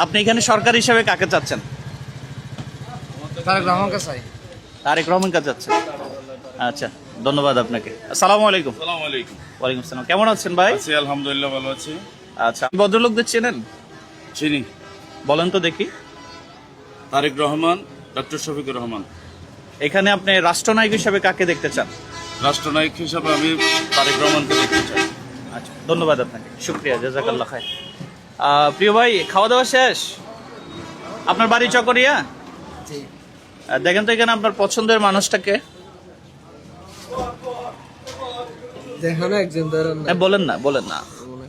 আপনি এখানে সরকার হিসেবে কাকে চাচ্ছেন? তারেক রহমানকে চাই। তারেক রহমানকে চাচ্ছেন। আচ্ছা, ধন্যবাদ আপনাকে। আসসালামু আলাইকুম। আসসালামু আলাইকুম। ওয়ালাইকুম আসসালাম। কেমন আছেন ভাই? আছি আলহামদুলিল্লাহ, ভালো আছি। আচ্ছা, ভদ্রলোকদের চেনেন? চিনি। বলেন তো দেখি। তারেক রহমান, ডক্টর শফিকুর রহমান। এখানে আপনি রাষ্ট্রনায়ক হিসেবে কাকে দেখতে চান? রাষ্ট্রনায়ক হিসাবে আমি তারেক রহমানকে দেখতে চাই। আচ্ছা, ধন্যবাদ আপনাকে, শুক্রিয়া, জাযাকাল্লাহ খায়র। প্রিয় ভাই, খাওয়া দাওয়া শেষ? আপনার বাড়ি চকরিয়া? জি। দেখেন তো এখানে আপনার পছন্দের মানুষটাকে। যেখানে একজন ধরেন না। বলেন না, বলেন না।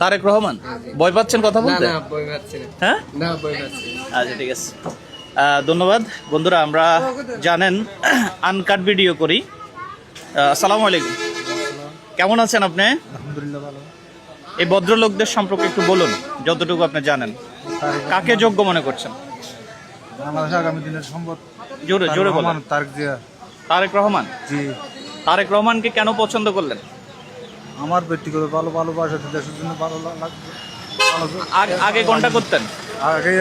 তারেক রহমান। ভয় পাচ্ছেন কথা না বলতে? না, বই পাচ্ছি না। হ্যাঁ, না, বই পাচ্ছি না। আচ্ছা, ঠিক আছে। ধন্যবাদ বন্ধুরা, আমরা জানেন আনকাট ভিডিও করি। আসসালামু আলাইকুম। কেমন আছেন আপনি? আলহামদুলিল্লাহ ভালো। এই ভদ্রলোকদের সম্পর্কে একটু বলুন, যতটুকু আপনি জানেন। কাকে যোগ্য মনে করছেন? বাংলাদেশ আগামী দিনের সম্পদ। জোরে জোরে বলুন। তারেক জিয়া। তারেক রহমান। জি। তারেক রহমানকে কেন পছন্দ করলেন? আমার ব্যক্তিগত ভালোবাসা দেশের জন্য ভালো লাগবে। আগে কোনটা করতেন? আগে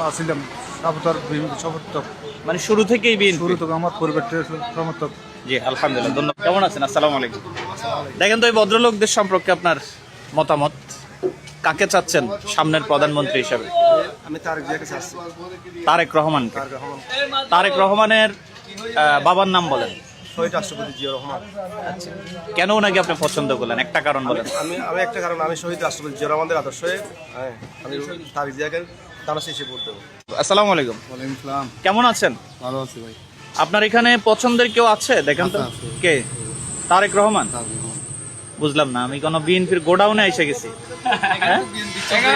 আসছিলাম সমর্থক। মানে শুরু থেকেই শুরু থেকে আমার পরিবারটির সমর্থক। জি, আলহামদুলিল্লাহ, ধন্যবাদ। কেমন আছেন? আসসালামু আলাইকুম। দেখেন তো এই ভদ্রলোকদের সম্পর্কে আপনার মতামত। কাকে চাচ্ছেন সামনের প্রধানমন্ত্রী হিসাবে? আমি তারেক জিয়াকে চাচ্ছি। তারেক রহমানকে। তারেক রহমানের বাবার নাম বলেন। শহীদ রাষ্ট্রপতি জিয়া রহমান। আচ্ছা, কেন ওনাকে আপনি পছন্দ করলেন? একটা কারণ বলেন। আমি একটা কারণ, আমি শহীদ রাষ্ট্রপতি জিয়া রহমানের আদর্শে আমি তারেক জিয়াকে তারা শেষে ভোট দেবো। আসসালামু আলাইকুম। ওয়ালাইকুম আসসালাম। কেমন আছেন? ভালো আছি ভাই। আপনার এখানে পছন্দের কেউ আছে? দেখেন তো। আছে। কে? তারেক রহমান। বুঝলাম না, আমি কোনো বিএনপির গোডাউনে এসে গেছি। হ্যাঁ?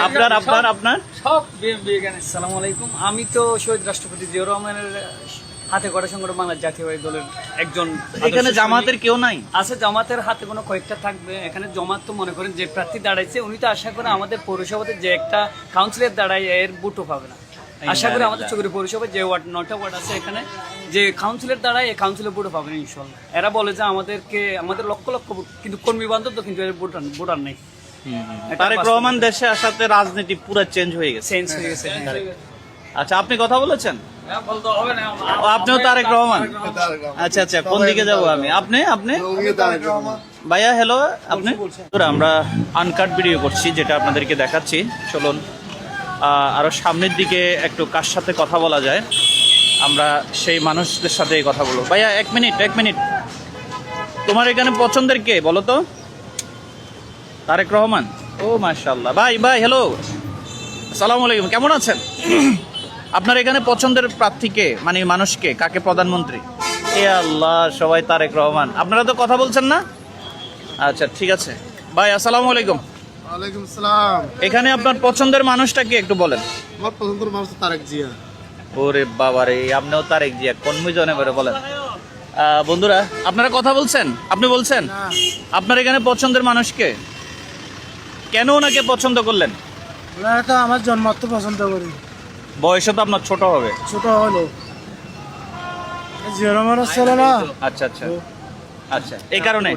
আপনার আপনার আপনার সব বিএনপি এখানে। আসসালামু আলাইকুম। আমি তো শহীদ রাষ্ট্রপতি জিয়াউর রহমানের হাতে গড়া সংগঠন বাংলাদেশ জাতীয়বাদী দলের একজন। এখানে জামাতের কেউ নাই? আছে, জামাতের হাতে কোনো কয়েকটা থাকবে। এখানে জামাত তো মনে করেন যে প্রার্থী দাঁড়াইছে, উনি তো আশা করে আমাদের পৌরসভাতে যে একটা কাউন্সিলর দাঁড়ায় এর বুটও পাবে না। আশা করি আমাদের চৌধুরী পৌরসভায় যে ওয়ার্ড 9টা ওয়ার্ড আছে এখানে যে কাউন্সিলর দাঁড়ায়, এই কাউন্সিলর বুটও পাবে না ইনশাল্লাহ। এরা বলে যে আমাদের লক্ষ লক্ষ ভোট, কিন্তু কর্মী বান্ধব তো, কিন্তু এর ভোটার নেই। তারেক রহমান দেশে আসাতে রাজনীতি পুরো চেঞ্জ হয়ে গেছে। চেঞ্জ হয়ে গেছে। আচ্ছা, আপনি কথা বলেছেন? ও, আপনিও তারেক রহমান? আচ্ছা আচ্ছা, কোন দিকে যাব আমি? আপনি আপনি ভাইয়া, হ্যালো। আপনি? আমরা আনকাট ভিডিও করছি, যেটা আপনাদেরকে দেখাচ্ছি। চলুন আরো সামনের দিকে একটু কার সাথে কথা বলা যায়, আমরা সেই মানুষদের সাথে কথা বলবো। ভাইয়া, এক মিনিট। তোমার এখানে পছন্দের কে বলো তো? তারেক রহমান। ও মাশাআল্লাহ। ভাই হ্যালো, আসসালামু আলাইকুম। কেমন আছেন? আপনার এখানে পছন্দের প্রার্থী কে, মানে মানুষকে, কাকে প্রধানমন্ত্রী? এ আল্লাহ, সবাই তারেক রহমান। আপনারা তো কথা বলছেন না? আচ্ছা, ঠিক আছে ভাই। আসসালামু আলাইকুম। ওয়ালাইকুম আসসালাম। এখানে আপনার পছন্দের মানুষটাকে একটু বলেন। আমার পছন্দের মানুষ তারেক জিয়া। ওরে বাবারে, আপনিও তারেক জিয়া, কোন মিজনে করে বলেন। বন্ধুরা, আপনারা কথা বলছেন? আপনি বলছেন আপনার এখানে পছন্দের মানুষকে, কেন ওনাকে পছন্দ করলেন? ওনারা তো আমার জন্মার্থ পছন্দ করি। বয়সে তো আপনার ছোট হবে। ছোট হলো জিয়া রহমান ছিল না। আচ্ছা আচ্ছা আচ্ছা, এই কারণে।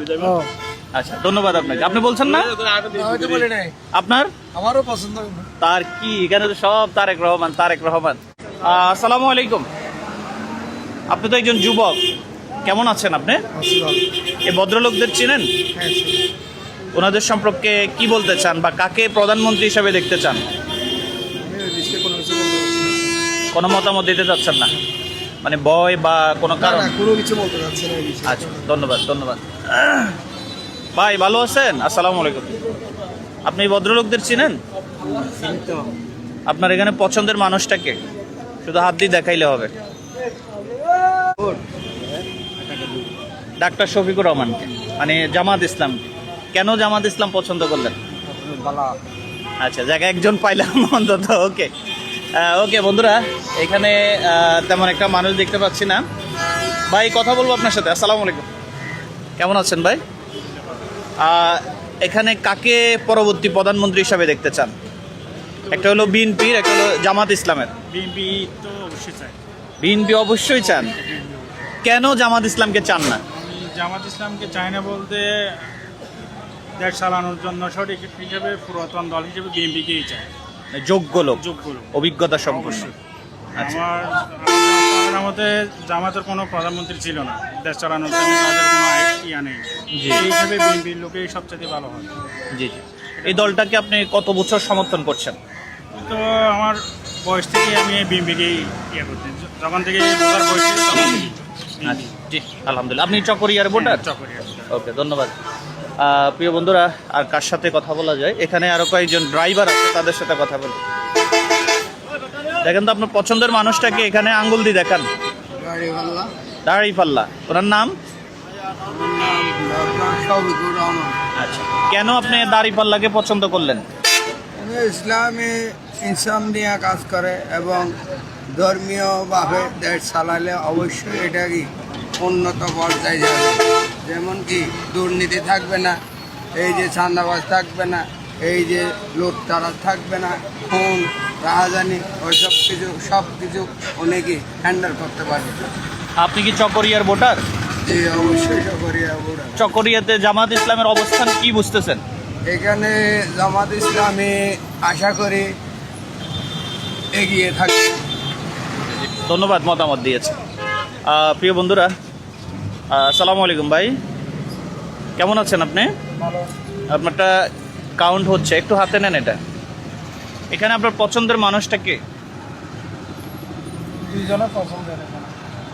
আচ্ছা, ধন্যবাদ আপনাকে। আপনি বলছেন না? আপনার? আমারও পছন্দ। তার কি, এখানে তো সব তারেক রহমান। আসসালামু আলাইকুম। আপনি তো একজন যুবক, কেমন আছেন আপনি? এই ভদ্রলোকদের চিনেন? ওনাদের সম্পর্কে কি বলতে চান, বা কাকে প্রধানমন্ত্রী হিসেবে দেখতে চান? কোনো মতামত দিতে চাচ্ছেন না, মানে ভয় বা কোনো কারণ? কোনো কিছু বলতে চাচ্ছি না। আচ্ছা, ধন্যবাদ। ভাই, ভালো আছেন? আসসালামু আলাইকুম। আপনি এই ভদ্রলোকদের চিনেন? আপনার এখানে পছন্দের মানুষটাকে শুধু হাত দিয়ে দেখাইলে হবে। ডাক্তার শফিকুর রহমানকে, মানে জামাত ইসলাম। কেন জামাত ইসলাম পছন্দ করলেন? আচ্ছা, জায়গায় একজন পাইলাম অন্তত। ওকে বন্ধুরা, এখানে তেমন একটা মানুষ দেখতে পাচ্ছি না। ভাই, কথা বলবো আপনার সাথে। আসসালামু আলাইকুম। কেমন আছেন ভাই? এখানে কাকে পরবর্তী প্রধানমন্ত্রী হিসাবে দেখতে চান? একটা হলো বিএনপির, একটা হলো জামাত ইসলামের। বিএনপি তো অবশ্যই চাই। বিএনপি অবশ্যই চান, কেন জামাত ইসলামকে চান না? আমি জামাত ইসলামকে চাই না বলতে, দেশ চালানোর জন্য সঠিক হিসেবে পুরাতন দল হিসেবে বিএনপিকেই চাই। যোগ্য লোক, যোগ্য লোক। অভিজ্ঞতা সম্পন্ন। আচ্ছা আমার মতে জামাতের কোনো প্রধানমন্ত্রী ছিল না দেশ চালানোর জন্য, তাদের কোনো ইয়া নেই। জি। এই হিসেবে বিএনপির লোকেই সবচেয়ে ভালো হয়। জি জি। এই দলটাকে আপনি কত বছর সমর্থন করছেন? তো আমার বয়স থেকে আমি বিএনপিকেই ইয়ে করছি, যখন থেকে বোঝার বয়স ছিল তখন থেকেই। আচ্ছা, জি আলহামদুলিল্লাহ। আপনি চকরিয়ার ভোটার? চকরিয়া। ওকে, ধন্যবাদ। প্রিয় বন্ধুরা, আর কার সাথে কথা বলা যায়? এখানে আরো কয়েকজন ড্রাইভার আছে, তাদের সাথে কথা বলি। দেখেন তো আপনার পছন্দের মানুষটাকে, এখানে আঙ্গুল দিয়ে দেখান। দাঁড়িপাল্লা, ওনার নাম? আচ্ছা, কেন আপনি দাঁড়িপাল্লাকে পছন্দ করলেন? ইসলামী ইনসাম নিয়ে কাজ করে এবং ধর্মীয়ভাবে দেশ চালালে অবশ্যই এটা কি উন্নত পর্যায়ে যাবে। যেমন কি দুর্নীতি থাকবে না, এই যে চাঁদাবাজ থাকবে না, এই যে লুটতারাজ থাকবে না, খুন রাহাজানি ওই সব কিছু অনেকে হ্যান্ডেল করতে পারবে। আপনি কি চকরিয়ার ভোটার? যে অবশ্যই সকরিয়া বুড়া। চকরিয়াতে জামাত ইসলামের অবস্থান কি বুঝতেছেন? এখানে জামাত ইসলামী আশা করি এগিয়ে থাকবে। ধন্যবাদ, মতামত দিয়েছে। প্রিয় বন্ধুরা, আসসালামু আলাইকুম ভাই, কেমন আছেন আপনি? আপনারটা কাউন্ট হচ্ছে, একটু হাতে নেন এটা। এখানে আপনার পছন্দের মানুষটা কে? দুইজনের পছন্দের।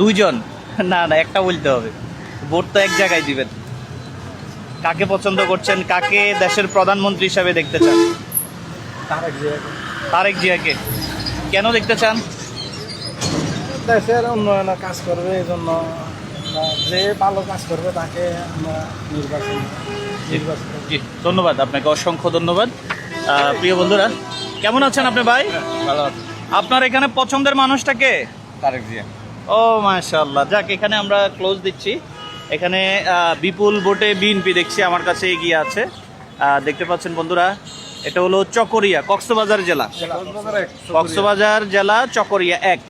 দুইজন? না না, একটা বলতে হবে। ভোট তো এক জায়গায় দিবেন। কাকে পছন্দ করছেন, কাকে দেশের প্রধানমন্ত্রী হিসাবে দেখতে চান? তারেক জিয়াকে। কেন দেখতে চান? দেশের উন্নয়নে কাজ করবে, এই জন্য যে ভালো কাজ করবে তাকে আমরা নির্বাচন। জি, ধন্যবাদ আপনাকে, অসংখ্য ধন্যবাদ। প্রিয় বন্ধুরা, কেমন আছেন আপনি ভাই? ভালো আছে। আপনার এখানে পছন্দের মানুষটা কে? তারেক জিয়া। ও মাশাআল্লাহ, যাক, এখানে আমরা ক্লোজ দিচ্ছি। এখানে বিপুল ভোটে বিএনপি দেখছি আমার কাছে এগিয়ে আছে। দেখতে পাচ্ছেন বন্ধুরা, এটা হলো চকরিয়া, কক্সবাজার জেলা, কক্সবাজার জেলা, চকরিয়া 1।